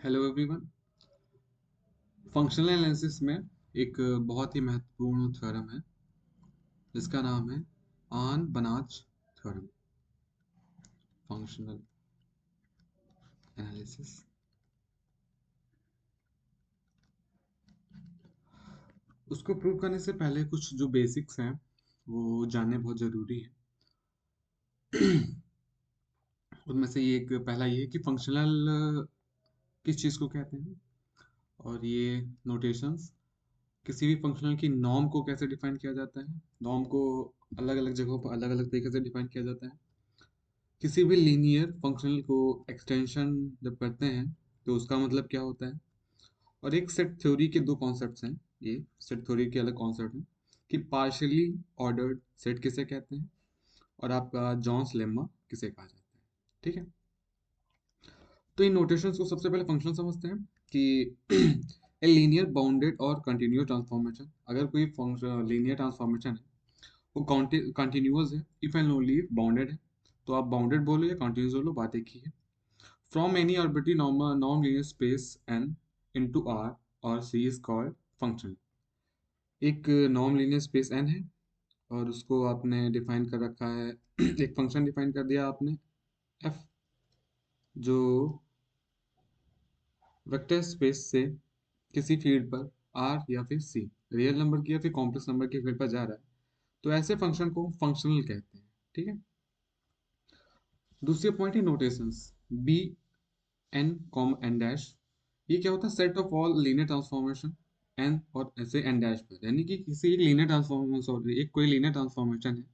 Hello everyone. Functional analysis में एक बहुत ही महत्वपूर्ण थ्योरम है जिसका नाम है आन बनाच थ्योरम। फंक्शनल एनालिसिस उसको प्रूव करने से पहले कुछ जो बेसिक्स हैं वो जानने बहुत ज़रूरी है। उनमें से ये एक पहला ये है कि फंक्शनल किस चीज़ को कहते हैं, और ये नोटेशंस किसी भी फंक्शनल की नॉर्म को कैसे डिफाइन किया जाता है। नॉर्म को अलग अलग जगहों पर अलग अलग तरीके से डिफाइन किया जाता है। किसी भी लीनियर फंक्शनल को एक्सटेंशन जब करते हैं तो उसका मतलब क्या होता है। और एक सेट थ्योरी के दो कॉन्सेप्ट्स हैं। ये सेट थ्योरी के अलग कॉन्सेप्ट हैं कि पार्शियली ऑर्डर्ड सेट किसे कहते हैं और आपका जॉन्स लेम्मा किसे कहा जाता है। ठीक है, तो इन नोटेशंस को सबसे पहले फंक्शन समझते हैं कि ए लीनियर बाउंडेड और कंटिन्यूअस ट्रांसफॉर्मेशन, अगर कोई फंक्शन लीनियर ट्रांसफॉर्मेशन है वो कंटिन्यूअस है if and only if bounded है। तो आप बाउंडेड बोलो या कंटिन्यूअस बोलो, बात एक ही है। From any arbitrary non-linear space n into R or C is called function। एक नॉन लीनियर स्पेस n है और उसको आपने डिफाइन कर रखा है एक फंक्शन डिफाइन कर दिया आपने f, जो वेक्टर स्पेस से किसी फील्ड पर r या फिर c, रियल नंबर की या फिर कॉम्प्लेक्स नंबर की फील्ड पर जा रहा है। तो ऐसे फंक्शन को फंक्शनल कहते हैं। ठीक है, दूसरी पॉइंट है notations b n com n dash. ये क्या होता है, set of all linear transformation n और ऐसे n डैश पर, यानी कि किसी एक लीनियर ट्रांसफॉर्मेशन, सॉरी एक कोई लीनियर ट्रांसफॉर्मेशन है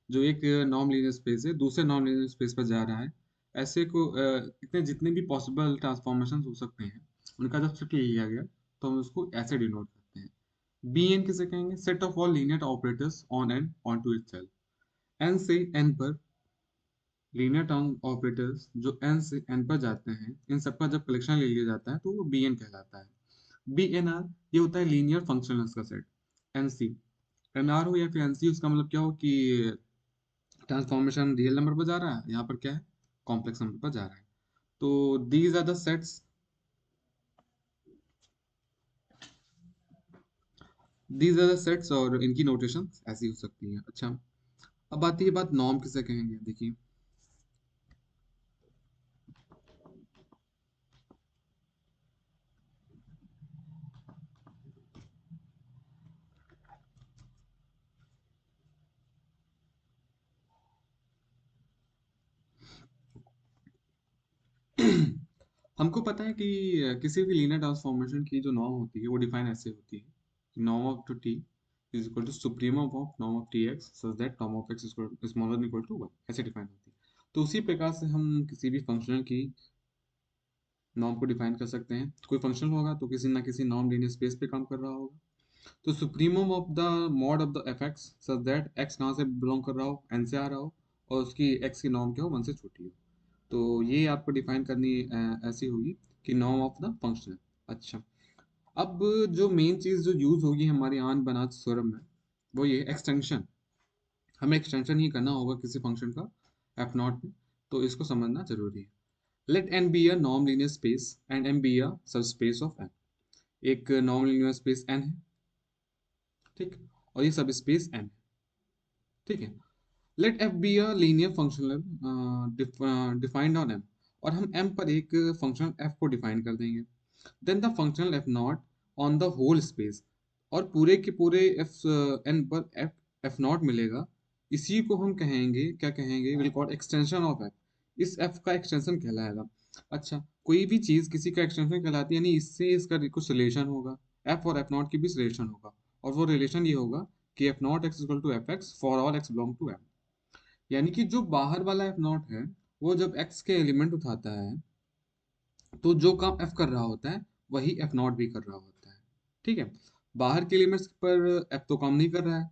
जो एक नॉन लीनियर स्पेस है दूसरे नॉन लीनियर स्पेस पर जा रहा है। ऐसे को इतने जितने भी पॉसिबल ट्रांसफॉर्मेशन हो सकते हैं उनका जब सेट ले लिया गया तो हम उसको ऐसे डिनोट करते हैं। बी एन किसे कहेंगे, set of all linear operators on and on to itself. N से एन पर लीनियर टर्म ऑपरेटर्स जो n से n पर जाते हैं, इन सबका जब कलेक्शन ले लिया जाता है तो वो bn कहलाता है। bnr ये होता है लीनियर फंक्शनल्स का सेट। nc nr हो या फिर nc, उसका मतलब क्या हो कि ट्रांसफॉर्मेशन रियल नंबर पर जा रहा है, यहाँ पर क्या है, कॉम्प्लेक्स नंबर पर जा रहा है। तो दीज आर द सेट्स और इनकी नोटेशन ऐसी हो सकती है। अच्छा, अब आती है बात नॉर्म किसे कहेंगे। देखिए, हमको पता है कि किसी भी लीनियर ट्रांसफॉर्मेशन की जो नॉर्म होती है वो डिफाइन ऐसे होती है, norm of to T is equal to supremum of norm of T X such that norm of X smaller than equal to one, ऐसे डिफाइन होती है। तो उसी प्रकार से हम किसी भी फंक्शनल की नॉर्म को डिफाइन कर सकते हैं। कोई फंक्शन होगा तो किसी ना किसी नॉन लीनियर स्पेस पे काम कर रहा होगा। तो supremum of the mod of the F x such that x कहाँ से बिलोंग कर रहा हो, एन से आ रहा हो, और उसकी एक्स की नॉर्म क्या हो, वन से छोटी हो। तो ये आपको डिफाइन करनी ऐसी होगी कि नॉर्म ऑफ द फंक्शन। अच्छा, अब जो मेन चीज़ जो यूज़ होगी हमारे आन बनात थ्योरम में वो ये एक्सटेंशन। हमें एक्सटेंशन ही करना होगा किसी फंक्शन का एफ नॉट में, तो इसको समझना जरूरी है। Let N be a non linear space and M be a sub space of N. एक नॉन लीनियर स्पेस एन है, ठीक, और ये सब स्पेस एन है। ठीक है, let F be a linear functional defined on M, और हम एम पर एक फंक्शन एफ को डिफाइन कर देंगे। Then the functional F naught on the whole space, और पूरे के पूरे एफ एन पर एफ एफ नॉट मिलेगा। इसी को हम कहेंगे, क्या कहेंगे, will call extension of F. इस एफ का एक्सटेंशन कहलाएगा। अच्छा, कोई भी चीज किसी का एक्सटेंशन कहलाती है, यानी इससे इसका कुछ रिलेशन होगा, एफ और एफ नॉट के बीच रिलेशन होगा, और वो रिलेशन ये होगा कि F not X equal to F X for all X belong to M. यानी कि जो बाहर वाला एफ नॉट है वो जब एक्स के एलिमेंट उठाता है तो जो काम एफ कर रहा होता है वही एफ नॉट भी कर रहा होता है। ठीक है, बाहर के एलिमेंट्स पर एफ तो काम नहीं कर रहा है,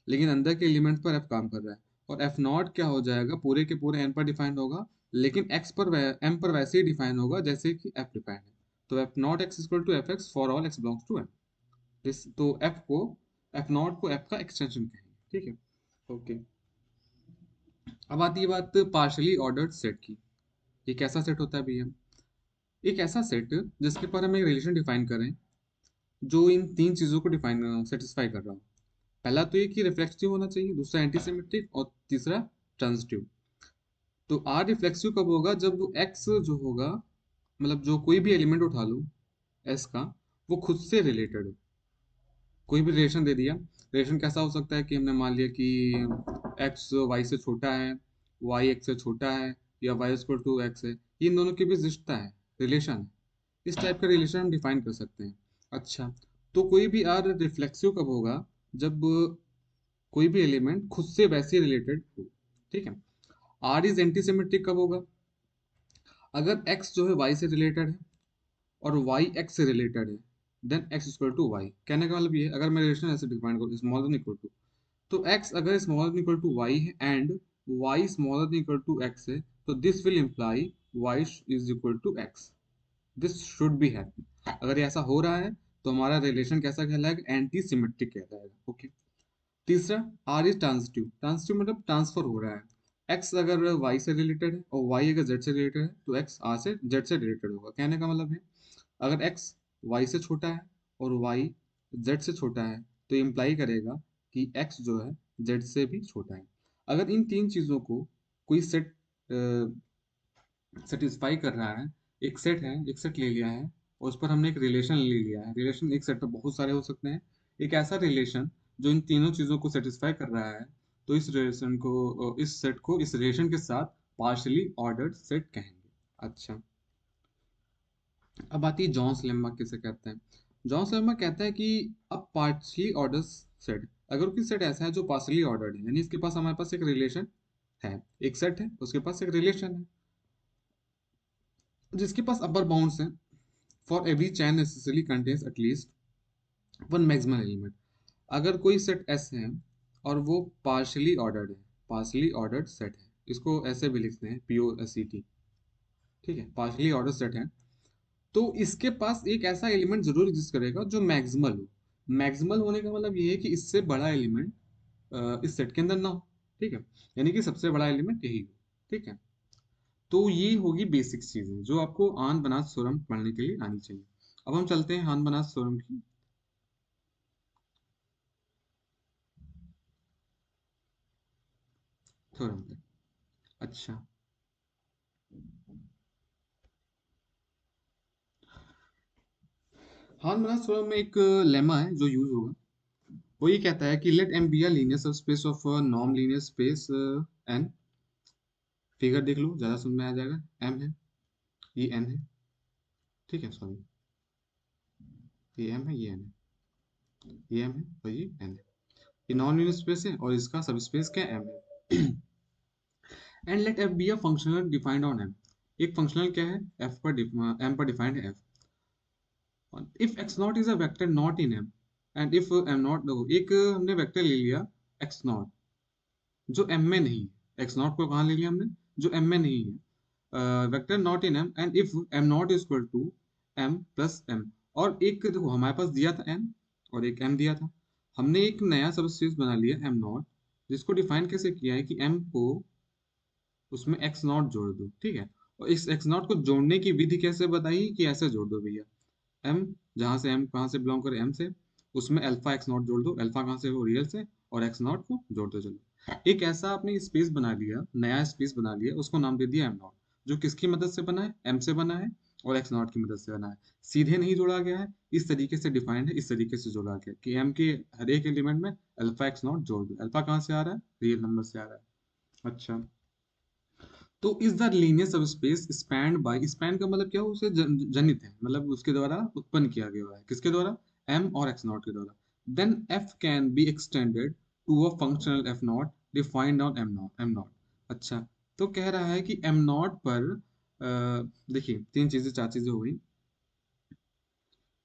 लेकिन अंदर के एलिमेंट्स पर एफ काम कर रहा है। और एफ नॉट क्या हो जाएगा, पूरे के पूरे एन पर डिफाइंड होगा, लेकिन एक्स पर एम पर वैसे ही डिफाइन होगा जैसे कि एफ डिफाइंड है। तो F not X equal to F X for all x belongs to M. This तो एफ नॉट को एफ का एक्सटेंशन कहेंगे। ठीक है, ओके। अब आती है बात पार्शली ऑर्डर्ड सेट की। ये कैसा सेट होता है भैया। एक ऐसा सेट जिसके पर हम एक रिलेशन डिफाइन करें जो इन तीन चीजों को डिफाइन सेटिस्फाई कर रहा हो। पहला तो ये कि रिफ्लेक्सिव होना चाहिए, दूसरा एंटीसिमेट्रिक, और तीसरा ट्रांजिटिव। तो आर रिफ्लेक्सिव कब होगा? जब एक्स जो होगा, मतलब जो कोई भी एलिमेंट उठा लो एस का, वो खुद से रिलेटेड हो। कोई भी रिलेशन दे दिया, रिलेशन कैसा हो सकता है कि हमने मान लिया कि एक्स वाई से छोटा है, वाई एक्स से छोटा है, या वाई इक्वल टू एक्स है, ये इन दोनों के बीच रिश्ता है, रिलेशन है। इस टाइप का रिलेशन हम डिफाइन कर सकते हैं। अच्छा, तो कोई भी आर रिफ्लेक्सिव कब होगा? जब कोई भी एलिमेंट खुद से वैसे रिलेटेड हो। ठीक है। आर इज एंटीसिमेट्रिक कब होगा? अगर एक्स जो है वाई से रिलेटेड है और वाई एक्स से रिलेटेड है, then X equal to Y. कहने का मतलब ये है, अगर मैं रिलेशन ऐसे डिफाइन करूँ, स्मॉलर देन इक्वल टू, तो x अगर smaller than equal to y है and y smaller than equal to x है, तो this will imply y is equal to x। This should be happen. अगर ये ऐसा हो रहा है तो हमारा रिलेशन कैसा कहलाएगा? एंटी सिमेट्रिक कहलाएगा। ओके। तीसरा, आर इज ट्रांजिटिव। ट्रांजिटिव मतलब ट्रांसफर हो रहा है। x अगर y से रिलेटेड है और y अगर z से रिलेटेड है, तो x r से z से रिलेटेड होगा। कहने का मतलब है, अगर x y से छोटा है और y z से छोटा है, तो इम्प्लाई करेगा कि x जो है z से भी छोटा है। अगर इन तीन चीजों को कोई सेट सेटिस्फाई कर रहा है, एक सेट है, एक सेट ले लिया है और उस पर हमने एक रिलेशन ले लिया है। रिलेशन एक सेट पर बहुत सारे हो सकते हैं। एक ऐसा रिलेशन जो इन तीनों चीजों को सेटिस्फाई कर रहा है, तो इस रिलेशन को, इस सेट को इस रिलेशन के साथ पार्शली ऑर्डर्ड सेट कहेंगे। अच्छा, अब आती है जॉन्स लेम्मा किसे कहते हैं। जॉन्स लेम्मा कहता है कि अब पार्शली ऑर्डर सेट, अगर कोई सेट ऐसा है जो पार्शली ऑर्डर्ड है, यानी इसके पास हमारे पास एक रिलेशन है, एक सेट है उसके पास एक रिलेशन है, जिसके पास अपर बाउंड्स हैं, for every chain necessarily contains at least one maximal element. अगर कोई सेट एस है और वो पार्शली ऑर्डर्ड है, पार्शली ऑर्डर्ड सेट है, इसको ऐसे भी लिखते हैं POSET। ठीक है, पार्शली ऑर्डर्ड सेट है, तो इसके पास एक ऐसा एलिमेंट जरूर एग्जिस्ट करेगा जो मैक्सिमल हो। मैक्सिमल होने का मतलब ये है कि इससे बड़ा एलिमेंट इस सेट के अंदर ना हो। ठीक है, यानी कि सबसे बड़ा एलिमेंट यही हो। ठीक है, तो ये होगी बेसिक चीजें जो आपको आन बनास थ्योरम पढ़ने के लिए आनी चाहिए। अब हम चलते हैं आन बनास थ्योरम की थ्योरम पे। अच्छा, आन बनास थ्योरम में एक लेमा है जो यूज होगा। वो ये कहता है कि let M be a linear subspace of non linear space N. Figure देख लो, ज्यादा समझ में आ जाएगा। एम है, ये एन है। ठीक है, सॉरी, ये एम है, ये एन है, ये एम है और ये एन है। ये नॉन लीनियर स्पेस है और इसका सब स्पेस क्या एम है। And let F be a functional defined on M. एक फंक्शनल क्या है? एफ पर एम पर डिफाइंड है f. If x not is a vector not in M, and if M not, देखो एक हमने वेक्टर ले लिया एक्स नॉट जो एम में नहीं है। एक्स नॉट को कहाँ ले लिया हमने? जो एम में नहीं है, vector not in M, and if M not is equal to M plus M. और एक देखो हमारे पास दिया था एम और एक एम दिया था, हमने एक नया सबस्पेस बना लिया एम नॉट, जिसको डिफाइन कैसे किया है कि एम को उसमें एक्स नॉट जोड़ दो। ठीक है, और इस एक्स नॉट को जोड़ने की विधि कैसे बताई कि ऐसे जोड़ दो भैया। एम, जहाँ से एम कहाँ से बिलोंग करे, एम से, उसमें अल्फा एक्स नॉट जोड़ दो। अल्फा कहाँ से हो? रियल से। और एक्स नॉट को जोड़ दो। चलो, एक ऐसा आपने स्पेस बना लिया, नया स्पेस बना लिया, उसको नाम दे दिया एम नॉट, जो किसकी मदद से बना है? एम से बना है और एक्स नॉट की मदद से बना है। सीधे नहीं जोड़ा गया है, इस तरीके से डिफाइंड है, इस तरीके से जोड़ा गया कि एम के हर एक एलिमेंट में अल्फा एक्स नॉट जोड़ दो। अल्फा कहाँ से आ रहा है? रियल नंबर से आ रहा है। अच्छा, तो is the linear subspace spanned by, span का मतलब क्या हो? उसे जनित है, मतलब उसके द्वारा उत्पन्न किया गया है। किसके द्वारा? एम और एक्स नॉट के द्वारा। Then f can be extended to a functional F not defined on M not. अच्छा, तो कह रहा है कि एम नॉट पर देखिए तीन चीजें, चार चीजें हो गई।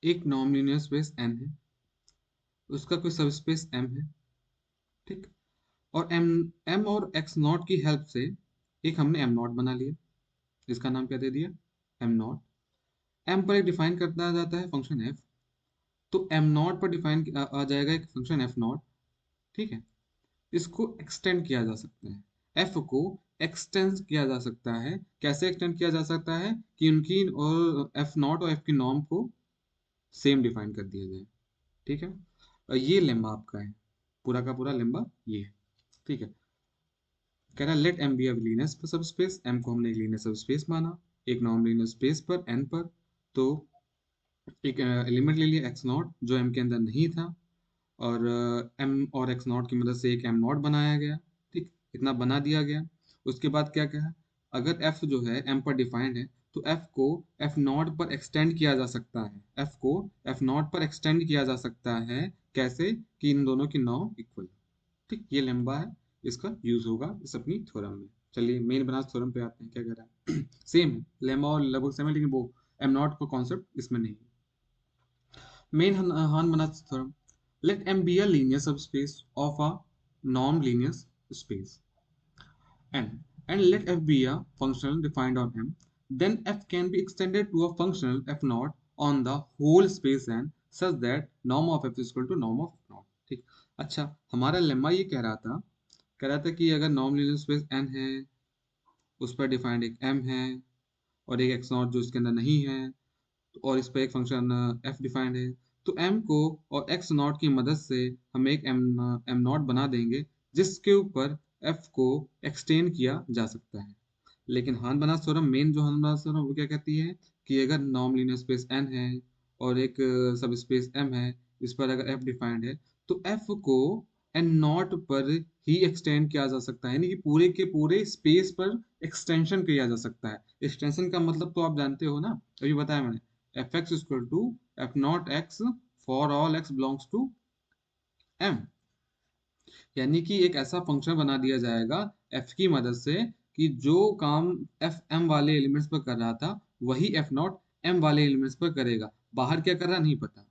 एक नॉन लीनियर स्पेस एन है, उसका कोई सबस्पेस एम है। ठीक, और एम, एम और एक्स नॉट की हेल्प से एक हमने एम नॉट बना लिया, जिसका नाम क्या दे दिया? Am not. एम पर एक डिफाइन करना जाता है फंक्शन एफ, तो एम नॉट पर डिफाइन आ जाएगा एक फंक्शन एफ नॉट। ठीक है, इसको एक्सटेंड किया जा सकता है। एफ को एक्सटेंड किया जा सकता है। कैसे एक्सटेंड किया जा सकता है कि उनकी और एफ नॉट और एफ की नॉर्म को सेम डिफाइन कर दिया जाए। ठीक है, और ये लेम्मा आपका है, पूरा का पूरा लेम्बा ये है। ठीक है, कह रहा है let M be a linear subspace, M को हमने एक लीनियर सबस्पेस माना एक नॉन लीनियर स्पेस पर एन पर। तो एक एलिमेंट ले लिया एक्स नॉट जो एम के अंदर नहीं था, और एम और एक्स नॉट की मदद से एक एम नॉट बनाया गया। ठीक, इतना बना दिया गया। उसके बाद क्या कहा, अगर एफ जो है एम पर डिफाइंड है तो एफ को एफ नॉट पर एक्सटेंड किया जा सकता है, एफ को एफ नॉट पर एक्सटेंड किया जा सकता है। कैसे कि इन दोनों की नॉर्म इक्वल। ठीक, ये लंबा है, इसका यूज होगा इस अपनी थ्योरम में। चलिए मेन बनास थ्योरम पे आते हैं, क्या कह रहा है सेम है, लेम्मा और लगभग सेम है, लेकिन वो एम नॉट का कॉन्सेप्ट इसमें नहीं है। Main Hahn-Banach theorem. Let M be a linear subspace of a non-linear space N, and let F be a functional defined on M. Then F can be extended to a functional F naught on the whole space N such that norm of F is equal to norm of F naught. ठीक, अच्छा हमारा lemma ये कह रहा था कि अगर non linear space N है, उस पर डिफाइंड एक M है और एक x नॉट जो इसके अंदर नहीं है, और इस पर एक फंक्शन f डिफाइंड है, तो m को और x नॉट की मदद से हम एक m नॉट बना देंगे जिसके ऊपर f को एक्सटेंड किया जा सकता है। लेकिन हान बनास थ्योरम, मेन जो हान बनास थ्योरम वो क्या कहती है कि अगर नॉन लीनियर स्पेस n है और एक सब स्पेस m है, इस पर अगर f डिफाइंड है, तो f को n नॉट पर ही एक्सटेंड किया जा सकता है, यानी कि पूरे के पूरे स्पेस पर एक्सटेंशन किया जा सकता है। एक्सटेंशन का मतलब तो आप जानते हो ना, अभी बताया मैंने, f x equal to f not x for all x belongs to M. यानी कि एक ऐसा फंक्शन बना दिया जाएगा एफ की मदद से कि जो काम एफ एम वाले एलिमेंट्स पर कर रहा था वही एफ नॉट एम वाले एलिमेंट्स पर करेगा। बाहर क्या कर रहा नहीं पता।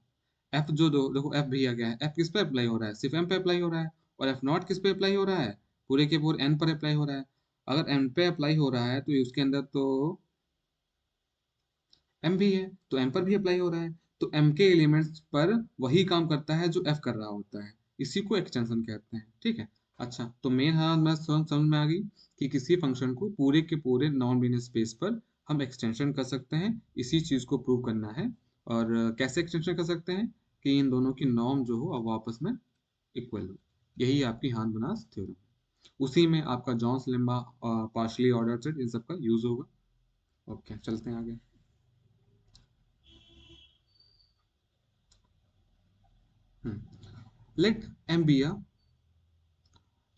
एफ जो देखो एफ भैया क्या है, एफ किस पे अप्लाई हो रहा है, सिर्फ एम पे अप्लाई हो रहा है। और एफ नॉट किस पे अप्लाई हो रहा है, पूरे के पूरे एन पर अप्लाई हो रहा है। अगर एन पे अप्लाई हो रहा है तो उसके अंदर तो एम भी है, तो एम पर भी अप्लाई हो रहा है। तो एम के एलिमेंट्स पर वही काम करता है जो एफ कर रहा होता है, इसी को एक्सटेंशन कहते हैं। ठीक है, अच्छा तो मेन हाँ मैं समझ में आ गई कि किसी फंक्शन को पूरे के पूरे नॉन लीनियर स्पेस पर हम एक्सटेंशन कर सकते हैं, इसी चीज को प्रूव करना है। और कैसे एक्सटेंशन कर सकते हैं कि इन दोनों की नॉर्म जो हो वो आपस में इक्वल हो। यही आपकी हान बनास थ्योरम, उसी में आपका Zorn's lemma partially ordered set इन सब का यूज होगा। ओके चलते हैं आगे। Let M be a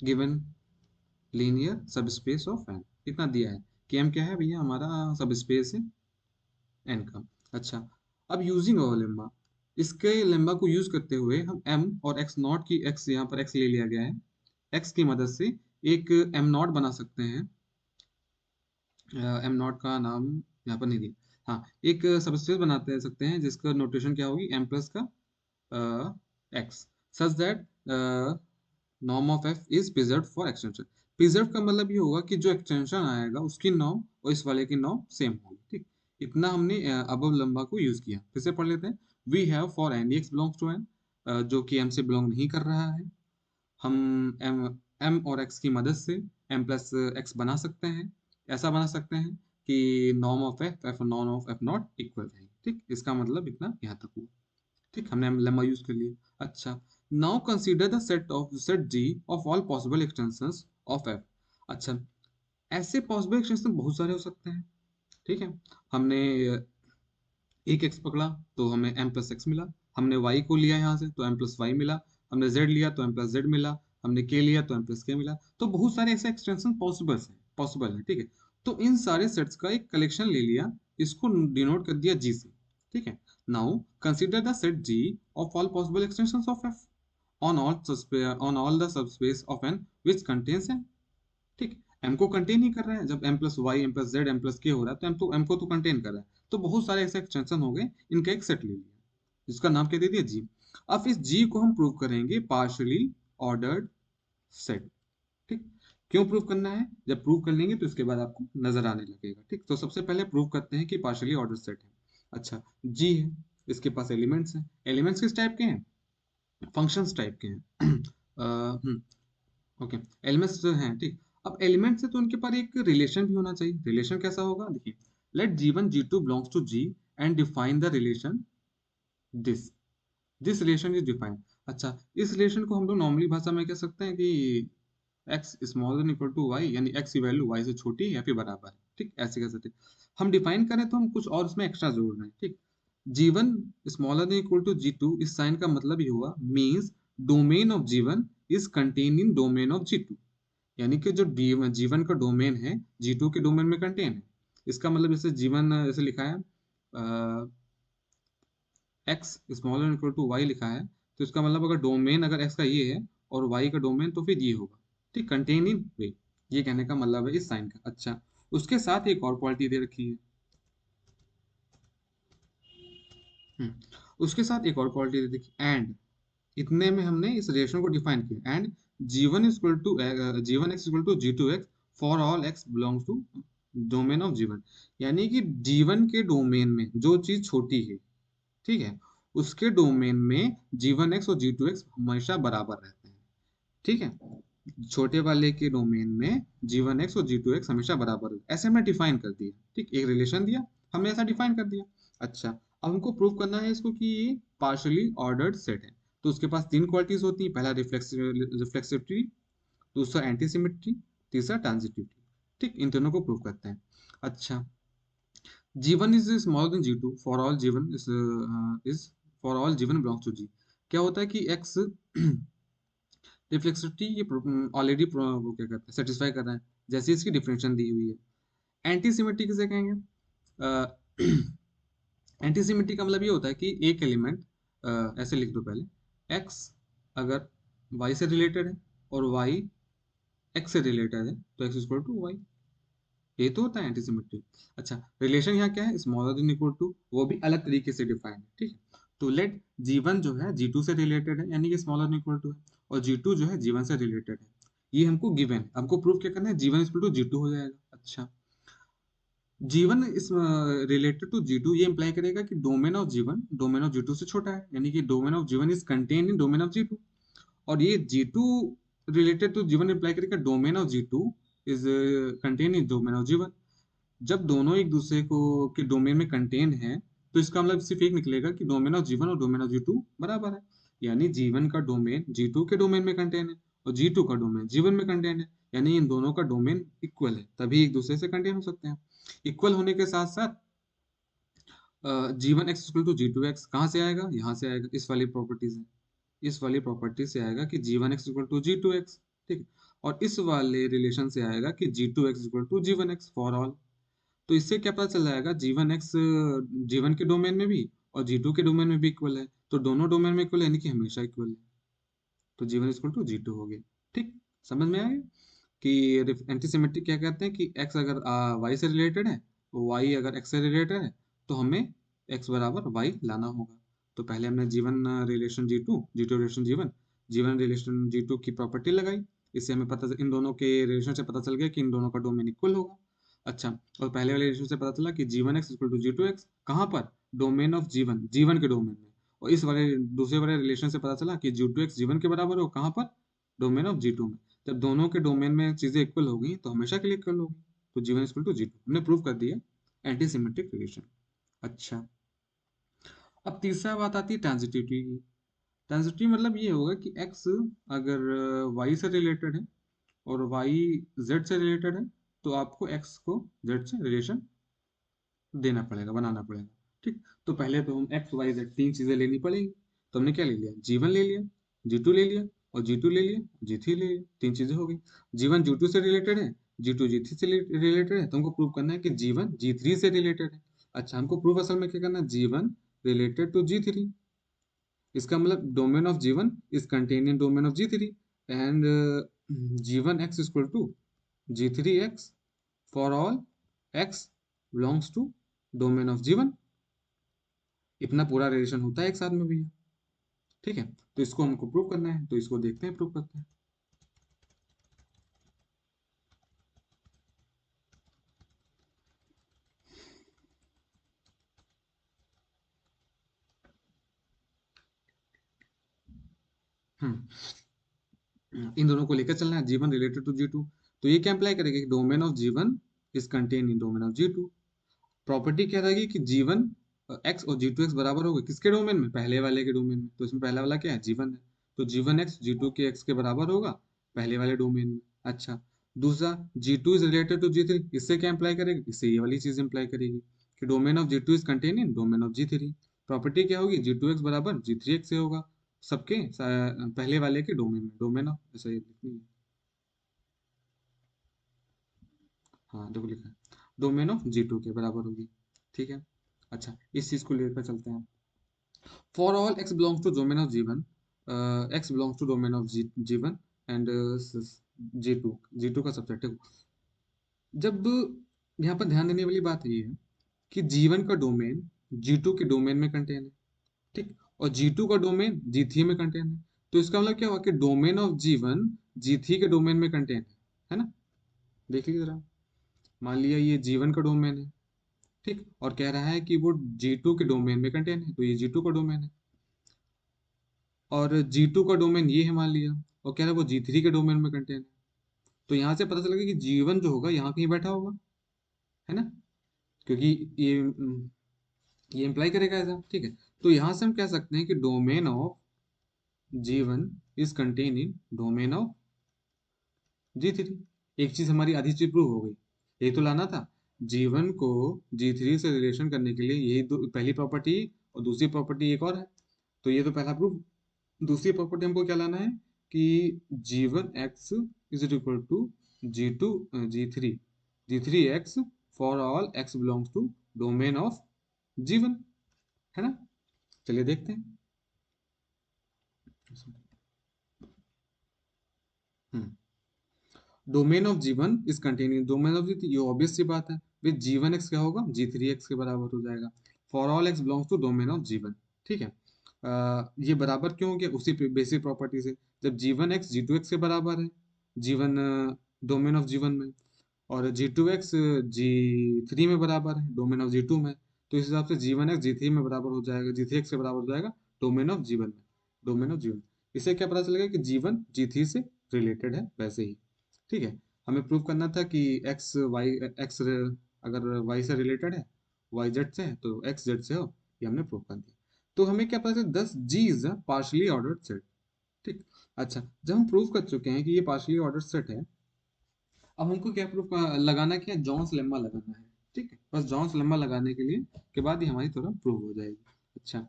given linear subspace of N. इतना दिया है कि एम क्या है भैया, हमारा सबस्पेस है एन का। अच्छा, अब यूजिंग अवर लेम्मा, इसके लेम्मा को यूज करते हुए हम एम और एक्स नॉट की, एक्स यहाँ पर एक्स ले लिया गया है, एक्स की मदद से एक एम नॉट बना सकते हैं। एम नॉट का नाम यहाँ पर नहीं दिया, हाँ एक सबस्पेस बनाते सकते हैं जिसका नोटेशन क्या होगी, एम प्लस का x, such that norm of F is preserve for extension. Preserve का मतलब ये होगा कि जो एक्सटेंशन आएगा उसकी नॉर्म और इस वाले की नॉर्म सेम होगी। ठीक, इतना हमने अबव लंबा को यूज किया। फिर से पढ़ लेते हैं। We have for N x belongs to N, जो कि एम से बिलोंग नहीं कर रहा है, हम एम एम और एक्स की मदद से एम प्लस एक्स बना सकते हैं। ऐसा बना सकते हैं कि norm of F F norm of f not equal है। ठीक, इसका मतलब इतना यहाँ तक हुआ। ठीक, हमने लेम्मा यूज कर लिया। अच्छा, now consider the set G of all possible extensions of f. अच्छा, ऐसे पॉसिबल एक्सटेंशन बहुत सारे हो सकते हैं। ठीक है, हमने एक एक्स पकड़ा तो हमें एम प्लस एक्स मिला, हमने वाई को लिया यहाँ से तो एम प्लस वाई मिला, हमने जेड लिया तो एम प्लस जेड मिला, हमने के लिया तो एम प्लस के मिला। तो बहुत सारे ऐसे एक्सटेंशन पॉसिबल है। ठीक है, तो इन सारे सेट्स का एक कलेक्शन ले लिया, इसको डिनोट कर दिया जी से। ठीक है, now consider the set G of all possible extensions of f on all the subspace of n which contains n। ठीक, एम को कंटेन ही कर रहा है, जब M plus y M plus z M plus के हो रहा है तो एम को तो कंटेन कर रहा है। तो बहुत सारे ऐसे एक्सटेंशन हो गए, इनका एक सेट ले लिया जिसका नाम क्या दे दिया जी। अब इस जी को हम प्रूव करेंगे पार्शली ऑर्डर्ड सेट। ठीक, क्यों प्रूव करना है, जब प्रूव कर लेंगे तो इसके बाद आपको नजर आने लगेगा। ठीक, तो सबसे पहले प्रूव करते हैं कि पार्शली ऑर्डर्ड सेट है। अच्छा, जी है, इसके पास एलिमेंट्स हैं, एलिमेंट्स किस टाइप के हैं, फंक्शंस टाइप के हैं ओके, एलिमेंट्स जो हैं। ठीक, अब एलिमेंट से तो उनके पास एक रिलेशन भी होना चाहिए। रिलेशन कैसा होगा, देखिए, let G1 G2 belongs to G and define the relation this this relation is defined. अच्छा, इस रिलेशन को हम लोग नॉर्मली भाषा में कह सकते हैं कि x smaller than equal to y, यानी x की वैल्यू y से छोटी है या फिर बराबर है, ठीक, ऐसे कह सकते हैं। हम डिफाइन करें तो हम कुछ और इसमें एक्स्ट्रा जोड़ रहे हैं, ठीक। g1 smaller than equal to g2, इस साइन का मतलब ये हुआ means domain of g1 is contain in domain of g2, यानी कि जो जीवन का डोमेन है G2 के डोमेन में कंटेन है। इसका मतलब जैसे जीवन ऐसे लिखा है, x smaller equal to y लिखा है, तो इसका मतलब अगर डोमेन अगर x का ये है और y का डोमेन तो फिर ये होगा, ठीक, कंटेन इन वे, ये कहने का मतलब है इस साइन का। अच्छा, उसके साथ एक और क्वालिटी दे रखी है। हम्म, उसके साथ एक और क्वालिटी दे रखी, एंड इतने में हमने इस रिलेशन को डिफाइन किया। And G1 x equal to for all x belongs to domain of G one, यानी कि जीवन के डोमेन में जो चीज छोटी है, ठीक है, उसके डोमेन में G1 x और G2 x हमेशा बराबर रहते हैं, ठीक है। छोटे वाले के डोमेन में G1 x और G2 x हमेशा बराबर है, ऐसे हमने डिफाइन कर दिया, ठीक, एक रिलेशन दिया, हमने ऐसा डिफाइन कर दिया। अच्छा, अब हमको प्रूव करना है इसको कि ये पार्शियली ऑर्डर्ड सेट है। तो उसके पास तीन क्वालिटीज होती हैं, पहला रिफ्लेक्सिविटी, दूसरा एंटीसिमेट्री, तीसरा ट्रांजिटिविटी, ठीक, इन तीनों को प्रूव करते हैं। अच्छा, G1 is smaller than G2 for all G1 is for all G1 belongs to G। क्या होता है कि x रिफ्लेक्सिविटी ये ऑलरेडी वो क्या कहते हैं सेटिस्फाई कर रहा है, जैसे इसकी डिफिनेशन दी हुई है। एंटीसिमेट्री किसे कहेंगे, एंटीसिमेट्री का मतलब ये होता है कि एक एलिमेंट, ऐसे लिख दो पहले, x अगर y से रिलेटेड है और y x से रिलेटेड है तो x इक्वल टू y, ये तो होता है एंटीसिमेट्री। अच्छा, रिलेशन यहाँ क्या है, स्मॉलर देन इक्वल टू, वो भी अलग तरीके से डिफाइन है, ठीक है। तो लेट G1 जो है G2 से रिलेटेड है, यानी कि स्मॉलर देन इक्वल टू है, और G2 जो है G1 से रिलेटेड है, ये हमको गिवन है। हमको प्रूफ क्या करना है, G1 इक्वल टू G2 हो जाएगा। अच्छा, G1 इस रिलेटेड टू G2, ये इंप्लाई करेगा कि डोमेन ऑफ G2 से छोटा है, यानी कि domain of G1 is contain in domain of G2। और ये G2 related to G1 imply करेगा domain of G2 is contain in domain of G1। जब दोनों एक दूसरे को के डोमेन में कंटेन है, तो इसका मतलब सिर्फ एक निकलेगा कि डोमेन ऑफ जीवन और डोमेन ऑफ G2 बराबर है, यानी जीवन का डोमेन G2 के डोमेन में कंटेन है और G2 का डोमेन जीवन में कंटेन है, यानी इन दोनों का डोमेन इक्वल है, तभी एक दूसरे से कंटेन हो सकते हैं। इक्वल होने के साथ साथ G1 x equal to G2 x कहाँ से आएगा, यहाँ से आएगा, इस वाली प्रॉपर्टी से, इस वाली प्रॉपर्टी से आएगा कि G1 x equal to G2 x, ठीक है। और इस वाले रिलेशन से आएगा कि G2 x equal to G1 x for all. तो इससे क्या पता चल जाएगा, G1 x जीवन के डोमेन में भी और G2 के डोमेन में भी इक्वल है, तो दोनों डोमेन में इक्वल है, यानी कि हमेशा इक्वल है, तो G1 इक्वल टू G2 हो गया, ठीक, समझ में आ गया कि एंटीसिमेट्रिक क्या कहते हैं कि x अगर y से रिलेटेड है, y अगर x से रिलेटेड है, तो हमें x बराबर y लाना होगा। तो पहले हमने G1 relation G2, G2 relation G1, G1 relation G2 की प्रॉपर्टी लगाई, इससे हमें इन दोनों के रिलेशन से पता चल गया कि इन दोनों का डोमेन इक्वल होगा। अच्छा, और पहले वाले रिलेशन से पता चला कि G1 x equal to G2 x कहाँ पर, डोमेन ऑफ जीवन, जीवन के डोमेन में। और इस वाले दूसरे वाले रिलेशन से पता चला कि G2 x जीवन के बराबर हो, कहाँ पर, डोमेन ऑफ G2 में। जब दोनों के डोमेन में चीजें इक्वल हो गई तो हमेशा के लिए इक्वल होगी, तो G1 इक्वल टू G2 हमने प्रूव कर दिया एंटीसिमेट्रिक रिलेशन। अच्छा, अब तीसरा बात आती है ट्रांजिटिविटी की। ट्रांजिटिव मतलब ये होगा कि x अगर y से रिलेटेड है और y z से रिलेटेड है, तो आपको x को z से रिलेशन देना पड़ेगा, बनाना पड़ेगा, ठीक। तो पहले तो हम एक्स वाई जेड तीन चीजें लेनी पड़ेगी। तो हमने क्या ले लिया, G1 ले लिया, G2 ले लिया और G2 ले लिया, G3 ले लिया, तीन चीजें हो गई। G1 G2 से रिलेटेड है, G2 G3 से रिलेटेड है, तो हमको प्रूव करना है कि G1 G3 से रिलेटेड है। अच्छा, हमको प्रूव असल में क्या करना है, G1 रिलेटेड टू G3, इसका मतलब domain of G1 is contain in domain of G3 and G1 x equal to G3 x for all x belongs to domain of G1। इतना पूरा रिलेशन होता है एक साथ में भैया, ठीक है। तो इसको हमको प्रूव करना है, तो इसको देखते हैं, प्रूव करते हैं। इन दोनों को लेकर चलना है, G1 रिलेटेड टू G2। तो ये क्या अप्लाई करेगा कि domain of G1 is contain in domain of G2। Property क्या रहेगी कि G1 x और G2 x बराबर होगा किसके डोमेन में, पहले वाले के डोमेन में। तो इसमें पहला वाला क्या है, G1 है, तो G1 x G2 के x के बराबर होगा पहले वाले डोमेन में। अच्छा, दूसरा G2 is related to G3, इससे क्या इंप्लाई करेगा, इससे ये वाली चीज इंप्लाई करेगी कि domain of G2 is contain in domain of G3। Property क्या होगी, G2 x बराबर G3 x से होगा सबके पहले वाले के डोमेन में, डोमेन ऑफ, ऐसा ये लिखनी है। हाँ देखो लिखा है, डोमेन ऑफ G2 के बराबर होगी। ठीक है, अच्छा इस चीज को लेकर चलते हैं। For all x belongs to domain of G1, x belongs to domain of G1 and G2, G2 का सबसेट है। जब यहाँ पर ध्यान देने वाली बात ये है कि G1 का डोमेन G2 के डोमेन में कंटेन है, ठीक, और G2 का डोमेन G3 में कंटेन है। तो इसका मतलब क्या हुआ कि डोमेन ऑफ G1 G3 के डोमेन में कंटेन है ना। देख लीजिए जरा, मान लिया ये G1 का डोमेन है, ठीक, और कह रहा है कि वो G2 के डोमेन में कंटेन है, तो ये G2 का डोमेन है। और G2 का डोमेन ये है मान लिया, और कह रहा है वो G3 के डोमेन में कंटेन है। तो यहाँ से पता चलेगा कि G1 जो होगा यहाँ कहीं बैठा होगा, है ना, क्योंकि ये इम्प्लाई करेगा ऐसा। ठीक है, तो यहाँ से हम कह सकते हैं कि domain of G1 is contain in domain of G3। एक चीज हमारी आधी चीज प्रूव हो गई, यही तो लाना था, G1 को G3 से रिलेशन करने के लिए यही पहली प्रॉपर्टी, और दूसरी प्रॉपर्टी एक और है, तो ये तो पहला प्रूफ। दूसरी प्रॉपर्टी हमको क्या लाना है कि G1x is equal to G2 G3x for all x belongs to domain of G1, है ना। चलिए देखते हैं। Domain of G1 is containing domain of G3, ये ऑब्वियस सी बात है, विद G1x क्या होगा, G3x के बराबर हो जाएगा। For all x belongs to domain of G1, ठीक है। ये बराबर क्यों हो गया, उसी बेसिक प्रॉपर्टी से, जब G1x G2x के बराबर है, G1 डोमेन ऑफ G1 में, और G2x G3 में बराबर है डोमेन ऑफ G2 में, तो इस हिसाब से G1x G3 में बराबर हो जाएगा, G3x के बराबर हो जाएगा डोमेन ऑफ G1 में, डोमेन ऑफ G1। इससे क्या पता चलेगा कि G1 G3 से रिलेटेड है वैसे ही। ठीक है, हमें प्रूव करना था कि x अगर y से रिलेटेड है, y z से है, तो x z से हो, ये हमने प्रूव कर दिया। तो हमें क्या पता चला, 10G is a partially ordered set. ठीक, अच्छा जब हम प्रूव कर चुके हैं कि ये पार्शली ऑर्डर्ड सेट है, अब हमको क्या प्रूफ लगाना, क्या जॉन्स लेम्मा लगाना है। ठीक है, बस जॉन्स लेम्मा लगाने के लिए के बाद ही हमारी थ्योरम प्रूव हो जाएगी। अच्छा,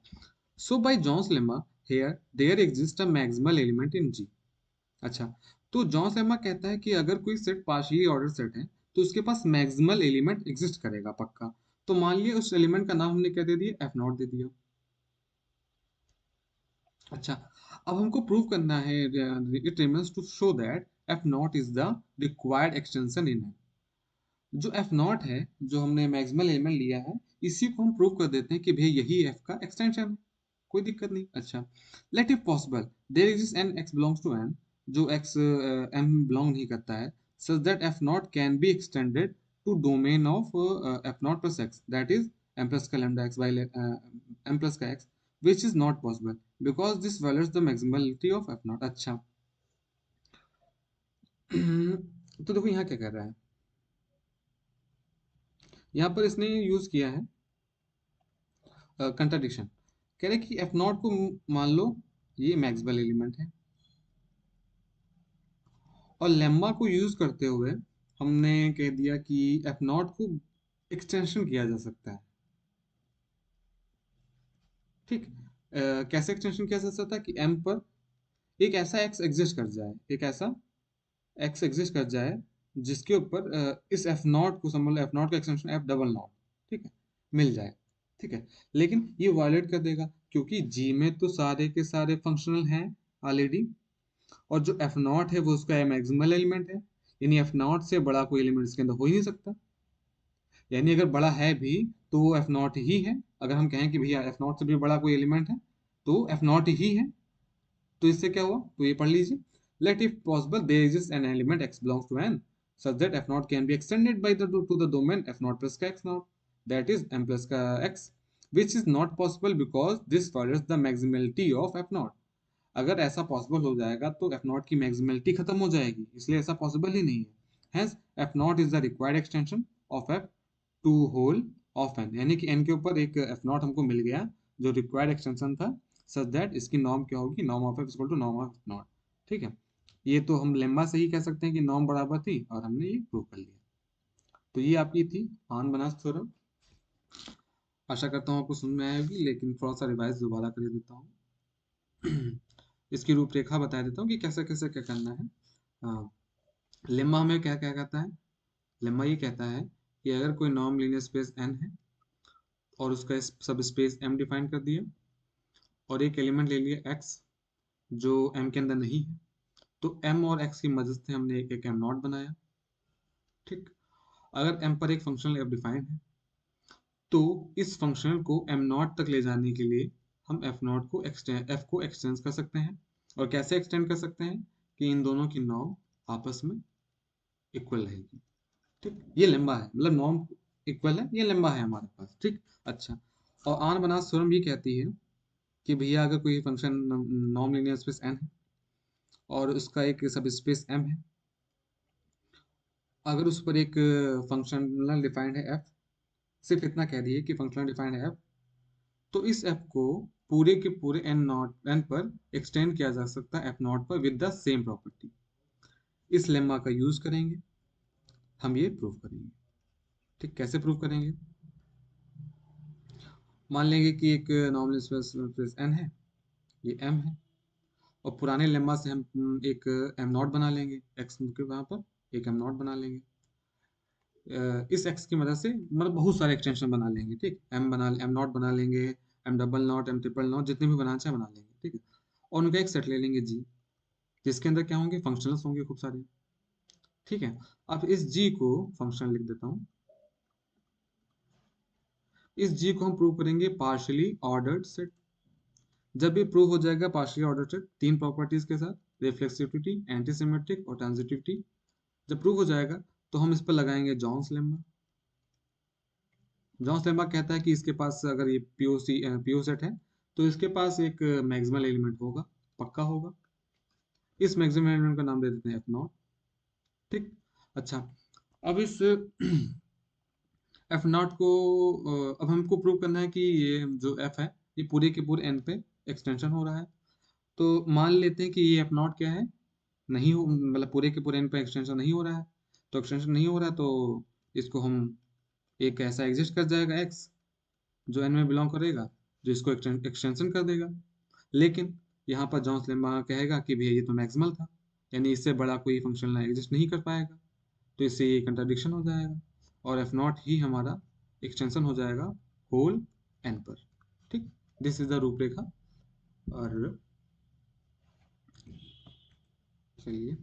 so by Zorn's lemma here there exist a maximal element in G. अच्छा, तो जॉन्स लेम्मा कहता है कि अगर कोई सेट पार्शियली ऑर्डर सेट है तो उसके पास मैक्सिमल एलिमेंट एग्जिस्ट करेगा पक्का। तो मान लिया उस एलिमेंट का नाम हमने क्या दे दिया, एफ नॉट दे दिया। अच्छा, अब हमको प्रूव करना है, it remains to show that f not is the required extension in. जो एफ नॉट है, जो हमने मैक्सिमल एलिमेंट लिया है, इसी को हम प्रूव कर देते हैं कि भाई यही एफ का एक्सटेंशन है, कोई दिक्कत नहीं। अच्छा, let if possible there exist an x belongs to N, जो एक्स एम बिलोंग नहीं करता है, such that f naught can be extended to domain of f naught plus x, that is M plus का lambda x by M plus का x, which is not possible because this values the maximality of f naught. अच्छा तो देखो यहाँ क्या कर रहा है, यहाँ पर इसने यूज किया है कंट्राडिक्शन। कह रहे कि एफ नॉट को मान लो ये मैक्सिमल एलिमेंट है, और लेम्मा को यूज करते हुए हमने कह दिया कि एफ नॉट को एक्सटेंशन किया जा सकता है। ठीक, कैसे एक्सटेंशन किया जा सकता है कि एम पर एक ऐसा एक्स एग्जिस्ट कर जाए, एक ऐसा एक्स एग्जिस्ट कर जाए जिसके ऊपर इस एफ नॉट को समझ लो, एफ नॉट का एक्सटेंशन एफ डबल नॉट, ठीक है, मिल जाए। ठीक है, लेकिन ये वायलेट कर देगा क्योंकि जी में तो सारे के सारे फंक्शनल हैं ऑलरेडी, और जो एफ नॉट है वो उसका मैक्सिमल एलिमेंट है, यानी एफ नॉट से बड़ा कोई एलिमेंट इसके अंदर हो ही नहीं सकता। यानी अगर बड़ा है भी तो वो एफ नॉट ही है। अगर हम कहें कि भैया एफ नॉट से भी बड़ा कोई एलिमेंट है तो एफ नॉट ही है। तो इससे क्या हुआ, तो ये पढ़ लीजिए, let if possible there exist an element x belongs to n such that f naught can be extended by the to the domain f naught plus का x naught, that is m plus का x, which is not possible because this follows the maximality of f naught। अगर ऐसा possible हो जाएगा तो f naught की मैक्सिमलिटी खत्म हो जाएगी, इसलिए ऐसा पॉसिबल ही नहीं है। Has f not is the required extension of f to whole of N, यानी कि एन के ऊपर एक एफ नॉट हमको मिल गया जो रिक्वायर्ड एक्सटेंशन था, सच दैट इसकी नॉर्म क्या होगी, norm of f equal to norm of not. ठीक है, ये तो हम लेम्मा से ही कह सकते हैं कि नॉर्म बराबर थी और हमने ये प्रूव कर लिया। तो ये आपकी थी हान-बनास थ्योरम। आशा करता हूँ आपको समझ में आएगी, लेकिन थोड़ा सा रिवाइज दोबारा कर देता हूँ। इसकी रूपरेखा बता देता हूँ कि कैसे कैसे क्या करना है। लेम्मा हमें क्या क्या कहता है, लेम्मा ये कहता है कि अगर कोई नॉन लीनियर स्पेस n है और उसका सब स्पेस m डिफाइन कर दिया और एक एलिमेंट ले लिया x जो m के अंदर नहीं है, तो m और x की मदद से हमने एक m नॉट बनाया। ठीक, अगर m पर एक फंक्शनल f डिफाइन है तो इस फंक्शनल को m नॉट तक ले जाने के लिए हम f नॉट को f को एक्सटेंड कर सकते हैं। और कैसे एक्सटेंड कर सकते हैं कि इन दोनों की नॉर्म आपस में इक्वल रहेगी। ठीक, ये लंबा है, मतलब नॉर्म इक्वल है, ये लंबा है हमारे पास। ठीक, अच्छा, और आन बनास थ्योरम ये कहती है कि भैया अगर कोई function non linear space n है और उसका एक सब स्पेस m है, अगर उस पर एक फंक्शनल डिफाइंड है f, सिर्फ इतना कह दिए कि फंक्शनल डिफाइंड है f, तो इस f को पूरे के पूरे n पर एक्सटेंड किया जा सकता है f नॉट पर विद द सेम प्रॉपर्टी। इस लेम्मा का यूज करेंगे हम ये प्रूव करेंगे। ठीक, कैसे प्रूव करेंगे, मान लेंगे कि एक नॉर्मल स्पेस n है, ये m है, और पुराने लेम्मा से हम एक m नॉट बना लेंगे, x के वहाँ पर एक m नॉट बना लेंगे। इस x की मदद से मतलब बहुत सारे एक्सटेंशन बना लेंगे। ठीक, m नॉट बना लेंगे, m double not, m triple not, जितने भी बनाना चाहे बना लेंगे। ठीक है, और उनका एक सेट ले लेंगे g, जिसके अंदर क्या होंगे, फंक्शनल्स होंगे खूब सारे। ठीक है, अब इस g को फंक्शन लिख देता हूँ। इस g को हम प्रूव करेंगे पार्शियली ऑर्डर्ड सेट। जब ये प्रूव हो जाएगा पार्शियली ऑर्डर्ड सेट तीन प्रॉपर्टीज के साथ, रिफ्लेक्सिविटी, एंटीसिमेट्रिक और ट्रांजिटिविटी, जब प्रूव हो जाएगा तो हम इस पर लगाएंगे जॉन्स लेम्मा। जॉन्स लेम्मा कहता है कि इसके पास अगर ये पीओ सेट है तो इसके पास एक मैक्सिमल एलिमेंट होगा, पक्का होगा। इस मैक्सिमम एलिमेंट का नाम दे देते हैं एफ नॉट। ठीक, अच्छा, अब इस एफ नॉट को अब हमको प्रूव करना है कि ये जो एफ है ये पूरे के पूरे एन पे एक्सटेंशन हो रहा है। तो मान लेते हैं कि ये एफ नॉट क्या है, नहीं हो, मतलब पूरे के पूरे एन पे एक्सटेंशन नहीं हो रहा है। तो एक्सटेंशन नहीं हो रहा है तो इसको हम एक ऐसा एग्जिस्ट कर जाएगा एक्स जो एन में बिलोंग करेगा, जो इसको एक्सटेंशन कर देगा। लेकिन यहाँ पर जॉन्स लेम्मा कहेगा कि भैया ये तो मैक्सिमल था, यानी इससे बड़ा कोई फंक्शन एग्जिस्ट नहीं कर पाएगा, तो इससे ये कंट्राडिक्शन हो जाएगा और एफ नॉट ही हमारा एक्सटेंशन हो जाएगा होल एन पर। ठीक, दिस इज द रूपरेखा। और चलिए